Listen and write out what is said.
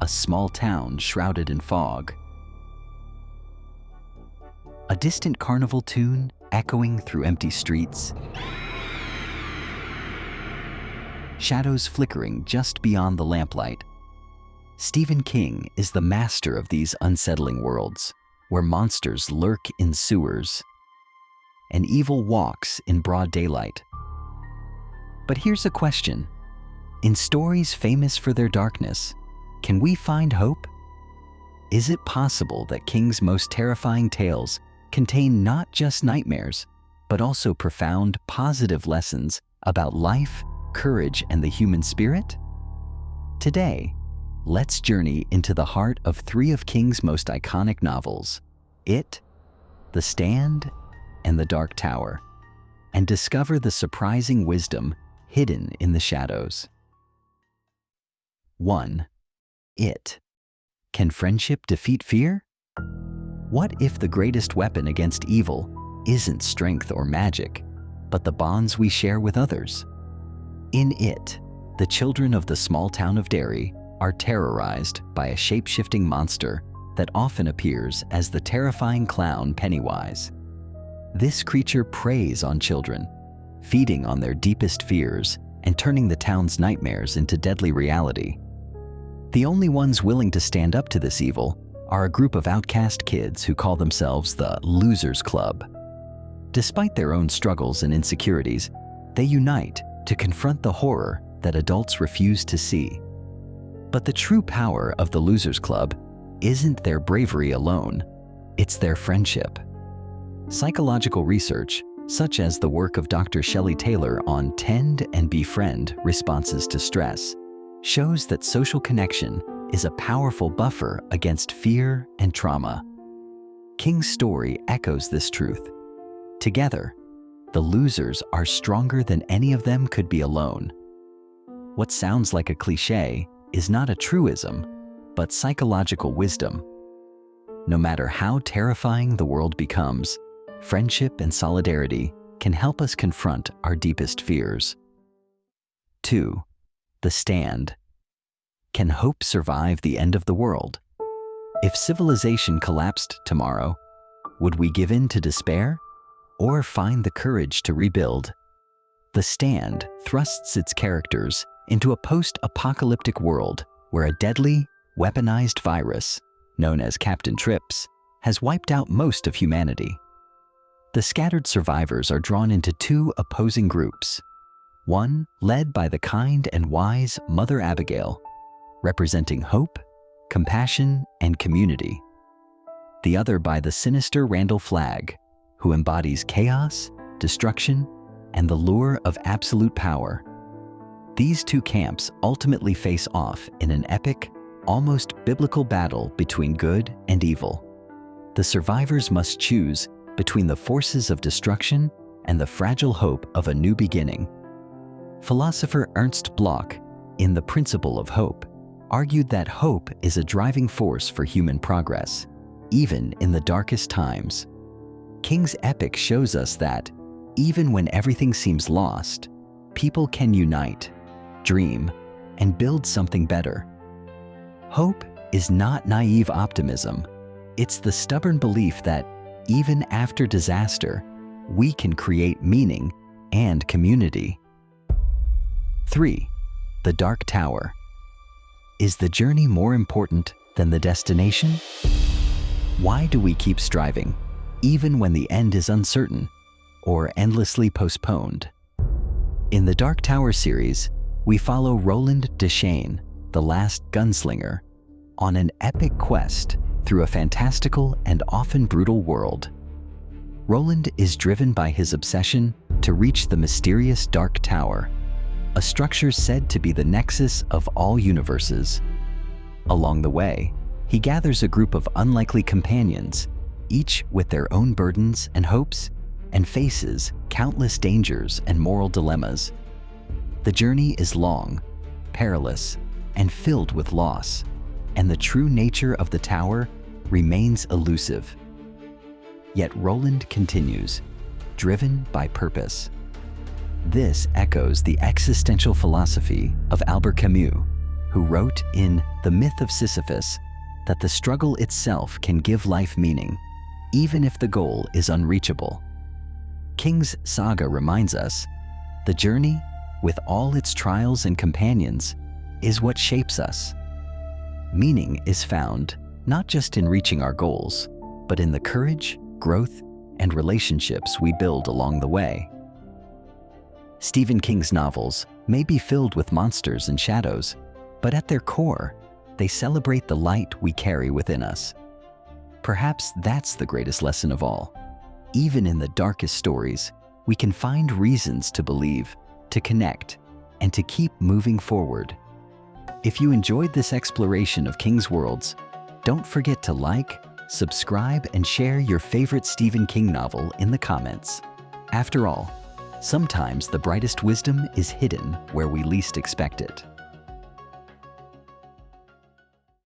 a small town shrouded in fog. A distant carnival tune echoing through empty streets. Shadows flickering just beyond the lamplight. Stephen King is the master of these unsettling worlds, where monsters lurk in sewers and evil walks in broad daylight. But here's a question. In stories famous for their darkness, can we find hope? Is it possible that King's most terrifying tales contain not just nightmares, but also profound, positive lessons about life, courage, and the human spirit? Today, let's journey into the heart of three of King's most iconic novels, It, The Stand, and The Dark Tower, and discover the surprising wisdom hidden in the shadows. 1. It. Can friendship defeat fear? What if the greatest weapon against evil isn't strength or magic, but the bonds we share with others? In It, the children of the small town of Derry are terrorized by a shape-shifting monster that often appears as the terrifying clown Pennywise. This creature preys on children, feeding on their deepest fears and turning the town's nightmares into deadly reality. The only ones willing to stand up to this evil are a group of outcast kids who call themselves the Losers Club. Despite their own struggles and insecurities, they unite to confront the horror that adults refuse to see. But the true power of the Losers Club isn't their bravery alone, it's their friendship. Psychological research, such as the work of Dr. Shelley Taylor on Tend and Befriend responses to stress, shows that social connection is a powerful buffer against fear and trauma. King's story echoes this truth. Together, the losers are stronger than any of them could be alone. What sounds like a cliché is not a truism, but psychological wisdom. No matter how terrifying the world becomes, friendship and solidarity can help us confront our deepest fears. 2. The Stand. Can hope survive the end of the world? If civilization collapsed tomorrow, would we give in to despair or find the courage to rebuild? The Stand thrusts its characters into a post-apocalyptic world where a deadly, weaponized virus, known as Captain Trips, has wiped out most of humanity. The scattered survivors are drawn into two opposing groups. One led by the kind and wise Mother Abigail, representing hope, compassion, and community. The other by the sinister Randall Flagg, who embodies chaos, destruction, and the lure of absolute power. These two camps ultimately face off in an epic, almost biblical battle between good and evil. The survivors must choose between the forces of destruction and the fragile hope of a new beginning. Philosopher Ernst Bloch, in The Principle of Hope, argued that hope is a driving force for human progress, even in the darkest times. King's epic shows us that, even when everything seems lost, people can unite, dream, and build something better. Hope is not naive optimism. It's the stubborn belief that, even after disaster, we can create meaning and community. 3. The Dark Tower. Is the journey more important than the destination? Why do we keep striving, even when the end is uncertain or endlessly postponed? In the Dark Tower series, we follow Roland Deschain, the last gunslinger, on an epic quest through a fantastical and often brutal world. Roland is driven by his obsession to reach the mysterious Dark Tower, a structure said to be the nexus of all universes. Along the way, he gathers a group of unlikely companions, each with their own burdens and hopes, and faces countless dangers and moral dilemmas. The journey is long, perilous, and filled with loss, and the true nature of the tower remains elusive. Yet Roland continues, driven by purpose. This echoes the existential philosophy of Albert Camus, who wrote in The Myth of Sisyphus that the struggle itself can give life meaning, even if the goal is unreachable. King's Saga reminds us, the journey, with all its trials and companions, is what shapes us. Meaning is found not just in reaching our goals, but in the courage, growth, and relationships we build along the way. Stephen King's novels may be filled with monsters and shadows, but at their core, they celebrate the light we carry within us. Perhaps that's the greatest lesson of all. Even in the darkest stories, we can find reasons to believe, to connect, and to keep moving forward. If you enjoyed this exploration of King's worlds, don't forget to like, subscribe, and share your favorite Stephen King novel in the comments. After all, sometimes the brightest wisdom is hidden where we least expect it.